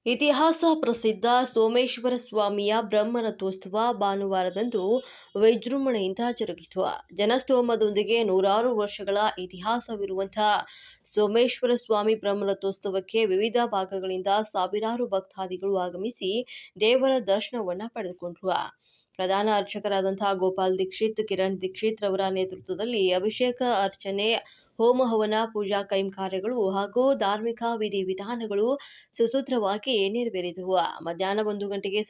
ಇತಿಹಾಸ ಪ್ರಸಿದ್ಧ ಸೋಮೇಶ್ವರ ಸ್ವಾಮಿಯ ಬ್ರಹ್ಮರಥೋತ್ಸವ ಭಾನುವಾರದಂದು ವಿಜೃಂಭಣೆಯಿಂದ ಜರುಗಿತು. ಜನಸ್ತೋಮದೊಂದಿಗೆ ನೂರಾರು ವರ್ಷಗಳ ಇತಿಹಾಸವಿರುವಂತಹ ಸೋಮೇಶ್ವರ ಸ್ವಾಮಿ ಬ್ರಹ್ಮರಥೋತ್ಸವಕ್ಕೆ ವಿವಿಧ ಭಾಗಗಳಿಂದ ಸಾವಿರಾರು ಭಕ್ತಾದಿಗಳು ಆಗಮಿಸಿ ದೇವರ ದರ್ಶನವನ್ನ ಪಡೆದುಕೊಂಡರು. ಪ್ರಧಾನ ಅರ್ಚಕರಾದಂತಹ ಗೋಪಾಲ್ ದೀಕ್ಷಿತ್, ಕಿರಣ್ ದೀಕ್ಷಿತ್ ರವರ ನೇತೃತ್ವದಲ್ಲಿ ಅಭಿಷೇಕ, ಅರ್ಚನೆ, ಹೋಮ ಹವನ, ಪೂಜಾ ಕೈಂಕರ್ಯಗಳು ಹಾಗೂ ಧಾರ್ಮಿಕ ವಿಧಿವಿಧಾನಗಳು ಸುಸೂತ್ರವಾಗಿ ನೆರವೇರಿದವು. ಮಧ್ಯಾಹ್ನ 1 ಗಂಟೆಗೆ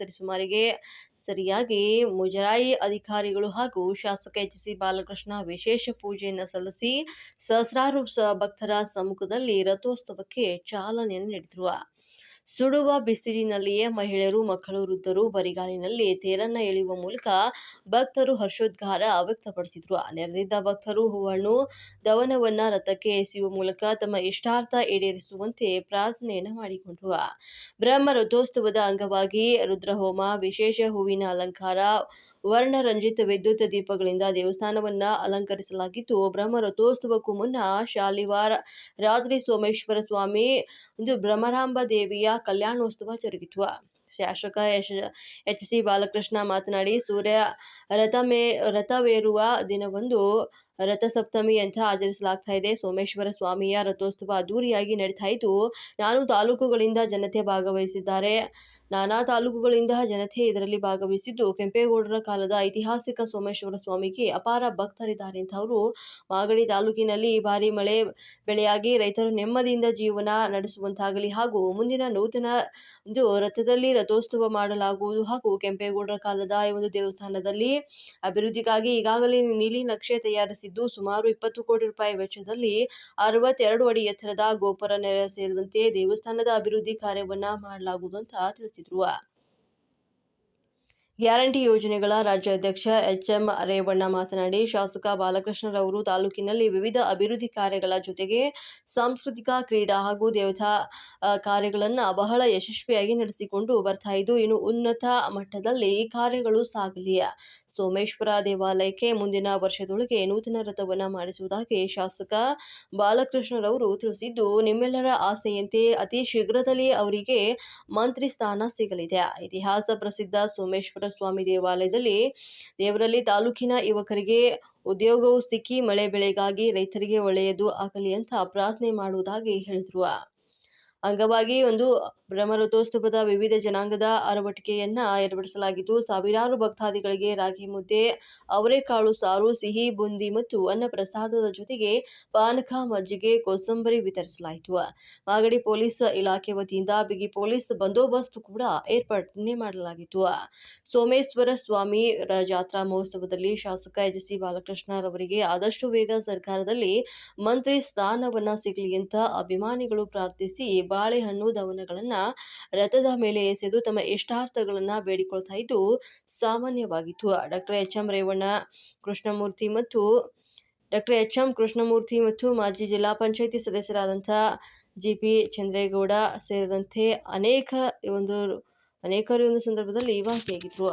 ಸರಿಯಾಗಿ ಮುಜರಾಯಿ ಅಧಿಕಾರಿಗಳು ಹಾಗೂ ಶಾಸಕ ಎಚ್.ಸಿ. ಬಾಲಕೃಷ್ಣ ವಿಶೇಷ ಪೂಜೆಯನ್ನು ಸಲ್ಲಿಸಿ ಸಹಸ್ರಾರು ಭಕ್ತರ ಸಮ್ಮುಖದಲ್ಲಿ ರಥೋತ್ಸವಕ್ಕೆ ಚಾಲನೆಯನ್ನು ನೀಡಿದರು. ಸುಡುವ ಬಿಸಿಲಿನಲ್ಲಿಯೇ ಮಹಿಳೆಯರು, ಮಕ್ಕಳು, ವೃದ್ಧರು ಬರಿಗಾಲಿನಲ್ಲಿ ತೇರನ್ನ ಎಳೆಯುವ ಮೂಲಕ ಭಕ್ತರು ಹರ್ಷೋದ್ಗಾರ ವ್ಯಕ್ತಪಡಿಸಿದರು. ನೆರೆದಿದ್ದ ಭಕ್ತರು ಹೂಹಣ್ಣು, ದವನವನ್ನ ರಥಕ್ಕೆ ಎಸೆಯುವ ಮೂಲಕ ತಮ್ಮ ಇಷ್ಟಾರ್ಥ ಈಡೇರಿಸುವಂತೆ ಪ್ರಾರ್ಥನೆಯನ್ನು ಮಾಡಿಕೊಂಡರು. ಬ್ರಹ್ಮ ರಥೋತ್ಸವದ ಅಂಗವಾಗಿ ರುದ್ರಹೋಮ, ವಿಶೇಷ ಹೂವಿನ ಅಲಂಕಾರ, ವರ್ಣರಂಜಿತ ವಿದ್ಯುತ್ ದೀಪಗಳಿಂದ ದೇವಸ್ಥಾನವನ್ನ ಅಲಂಕರಿಸಲಾಗಿದ್ದು, ಬ್ರಹ್ಮ ರಥೋತ್ಸವಕ್ಕೂ ಮುನ್ನ ಶಾಲಿವಾರ ರಾತ್ರಿ ಸೋಮೇಶ್ವರ ಸ್ವಾಮಿ ಭ್ರಮರಾಂಬ ದೇವಿಯ ಕಲ್ಯಾಣೋತ್ಸವ ಜರುಗಿತು. ಶಾಸಕ ಎಚ್.ಸಿ. ಬಾಲಕೃಷ್ಣ ಮಾತನಾಡಿ, ಸೂರ್ಯ ರಥವೇರುವ ದಿನವಂದು ರಥಸಪ್ತಮಿ ಅಂತ ಆಚರಿಸಲಾಗ್ತಾ ಇದೆ. ಸೋಮೇಶ್ವರ ಸ್ವಾಮಿಯ ರಥೋತ್ಸವ ಅದ್ದೂರಿಯಾಗಿ ನಡೀತಾ ಇದ್ದು, ನಾನಾ ತಾಲೂಕುಗಳಿಂದ ಜನತೆ ಇದರಲ್ಲಿ ಭಾಗವಹಿಸಿದ್ದು, ಕೆಂಪೇಗೌಡರ ಕಾಲದ ಐತಿಹಾಸಿಕ ಸೋಮೇಶ್ವರ ಸ್ವಾಮಿಗೆ ಅಪಾರ ಭಕ್ತರಿದ್ದಾರೆ ಅಂತ ಅವರು ಮಾಗಡಿ ತಾಲೂಕಿನಲ್ಲಿ ಈ ಬಾರಿ ಮಳೆ ಬೆಳೆಯಾಗಿ ರೈತರು ನೆಮ್ಮದಿಯಿಂದ ಜೀವನ ನಡೆಸುವಂತಾಗಲಿ ಹಾಗೂ ಮುಂದಿನ ನೂತನ ರಥದಲ್ಲಿ ರಥೋತ್ಸವ ಮಾಡಲಾಗುವುದು ಹಾಗೂ ಕೆಂಪೇಗೌಡರ ಕಾಲದ ಈ ಒಂದು ದೇವಸ್ಥಾನದಲ್ಲಿ ಅಭಿವೃದ್ಧಿಗಾಗಿ ಈಗಾಗಲೇ ನೀಲಿ ನಕ್ಷೆ ತಯಾರಿಸಿದ್ದು, ಸುಮಾರು 20 ಕೋಟಿ ರೂಪಾಯಿ ವೆಚ್ಚದಲ್ಲಿ 62 ಅಡಿ ಎತ್ತರದ ಗೋಪುರ ಸೇರಿದಂತೆ ದೇವಸ್ಥಾನದ ಅಭಿವೃದ್ಧಿ ಕಾರ್ಯವನ್ನ ಮಾಡಲಾಗುವುದು ಅಂತ ತಿಳಿಸಿದರು. ಗ್ಯಾರಂಟಿ ಯೋಜನೆಗಳ ರಾಜ್ಯಾಧ್ಯಕ್ಷ ಎಚ್.ಎಂ. ರೇವಣ್ಣ ಮಾತನಾಡಿ, ಶಾಸಕ ಬಾಲಕೃಷ್ಣರವರು ತಾಲೂಕಿನಲ್ಲಿ ವಿವಿಧ ಅಭಿವೃದ್ಧಿ ಕಾರ್ಯಗಳ ಜೊತೆಗೆ ಸಾಂಸ್ಕೃತಿಕ, ಕ್ರೀಡಾ ಹಾಗೂ ದೇವತಾ ಕಾರ್ಯಗಳನ್ನು ಬಹಳ ಯಶಸ್ವಿಯಾಗಿ ನಡೆಸಿಕೊಂಡು ಬರ್ತಾ ಇದ್ದು, ಇನ್ನು ಉನ್ನತ ಮಟ್ಟದಲ್ಲಿ ಈ ಕಾರ್ಯಗಳು ಸಾಗಲಿ. ಸೋಮೇಶ್ವರ ದೇವಾಲಯಕ್ಕೆ ಮುಂದಿನ ವರ್ಷದೊಳಗೆ ನೂತನ ರಥವನ್ನು ಮಾಡಿಸುವುದಾಗಿ ಶಾಸಕ ಬಾಲಕೃಷ್ಣರವರು ತಿಳಿಸಿದ್ದು, ನಿಮ್ಮೆಲ್ಲರ ಆಸೆಯಂತೆ ಅತಿ ಶೀಘ್ರದಲ್ಲಿ ಅವರಿಗೆ ಮಂತ್ರಿ ಸ್ಥಾನ ಸಿಗಲಿದೆ. ಇತಿಹಾಸ ಪ್ರಸಿದ್ಧ ಸೋಮೇಶ್ವರ ಸ್ವಾಮಿ ದೇವರಲ್ಲಿ ತಾಲೂಕಿನ ಯುವಕರಿಗೆ ಉದ್ಯೋಗವೂ ಸಿಕ್ಕಿ ಮಳೆ ಬೆಳೆಗಾಗಿ ರೈತರಿಗೆ ಒಳ್ಳೆಯದು ಆಗಲಿ ಅಂತ ಪ್ರಾರ್ಥನೆ ಮಾಡುವುದಾಗಿ ಹೇಳಿದರು. ಅಂಗವಾಗಿ ಬ್ರಹ್ಮರಥೋತ್ಸವದ ವಿವಿಧ ಜನಾಂಗದ ಅರವಟಿಕೆಯನ್ನ ಏರ್ಪಡಿಸಲಾಗಿದ್ದು, ಸಾವಿರಾರು ಭಕ್ತಾದಿಗಳಿಗೆ ರಾಗಿ ಮುದ್ದೆ, ಅವರೆಕಾಳು ಸಾರು, ಸಿಹಿ ಬೂಂದಿ ಮತ್ತು ಅನ್ನ ಪ್ರಸಾದದ ಜೊತೆಗೆ ಪಾನಕ, ಮಜ್ಜಿಗೆ, ಕೋಸಂಬರಿ ವಿತರಿಸಲಾಯಿತು. ಮಾಗಡಿ ಪೊಲೀಸ್ ಇಲಾಖೆ ವತಿಯಿಂದ ಬಿಗಿ ಪೊಲೀಸ್ ಬಂದೋಬಸ್ತ್ ಕೂಡ ಏರ್ಪಾಟನೆ ಮಾಡಲಾಗಿತ್ತು. ಸೋಮೇಶ್ವರ ಸ್ವಾಮಿ ಜಾತ್ರಾ ಮಹೋತ್ಸವದಲ್ಲಿ ಶಾಸಕ ಎಚ್.ಸಿ. ಬಾಲಕೃಷ್ಣರವರಿಗೆ ಆದಷ್ಟು ಬೇಗ ಸರ್ಕಾರದಲ್ಲಿ ಮಂತ್ರಿ ಸ್ಥಾನವನ್ನ ಸಿಗಲಿ ಅಂತ ಅಭಿಮಾನಿಗಳು ಪ್ರಾರ್ಥಿಸಿ ಬಾಳೆಹಣ್ಣು, ದವನಗಳನ್ನ ರಥದ ಮೇಲೆ ಎಸೆದು ತಮ್ಮ ಇಷ್ಟಾರ್ಥಗಳನ್ನ ಬೇಡಿಕೊಳ್ತಾ ಇದ್ದು ಸಾಮಾನ್ಯವಾಗಿತ್ತು. Doctor HM. ಕೃಷ್ಣಮೂರ್ತಿ ಮತ್ತು ಮಾಜಿ ಜಿಲ್ಲಾ ಪಂಚಾಯಿತಿ ಸದಸ್ಯರಾದಂತಹ ಜಿ.ಪಿ. ಚಂದ್ರೇಗೌಡ ಸೇರಿದಂತೆ ಅನೇಕರು ಒಂದು ಸಂದರ್ಭದಲ್ಲಿ ಭಾಗಿಯಾಗಿದ್ರು.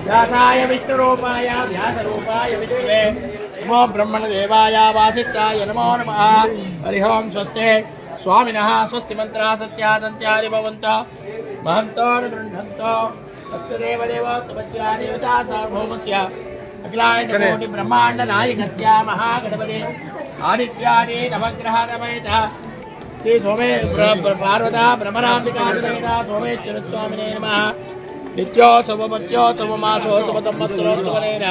व्यासाय विष्णुरूपाय व्यासरूपाय विष्णवे नमो ब्रह्मणदेवाय वासिष्ठाय नमो नमः। हरि ओं स्वस्ति स्वामिनः स्वस्ति मंत्रः सत्यादन्त्यानि भवन्तः महन्तो न गृह्णन्तो अस्तु देवदेवोत्तमस्य देवता सार्वभौमस्य अखिलांड ब्रह्मांड नायकस्य महागणपति आदित्यादि नवग्रह समेत श्री सोमे पार्वता ब्रह्मणांबिका समेत सोमेश्वर स्वामिने नमः नित्योत्सव मत्योत्सव मासोत्सव संवत्सरोत्सवेन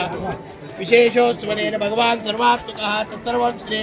विशेषोत्सवेन भगवान् सर्वात्मकः तत्सर्वं श्री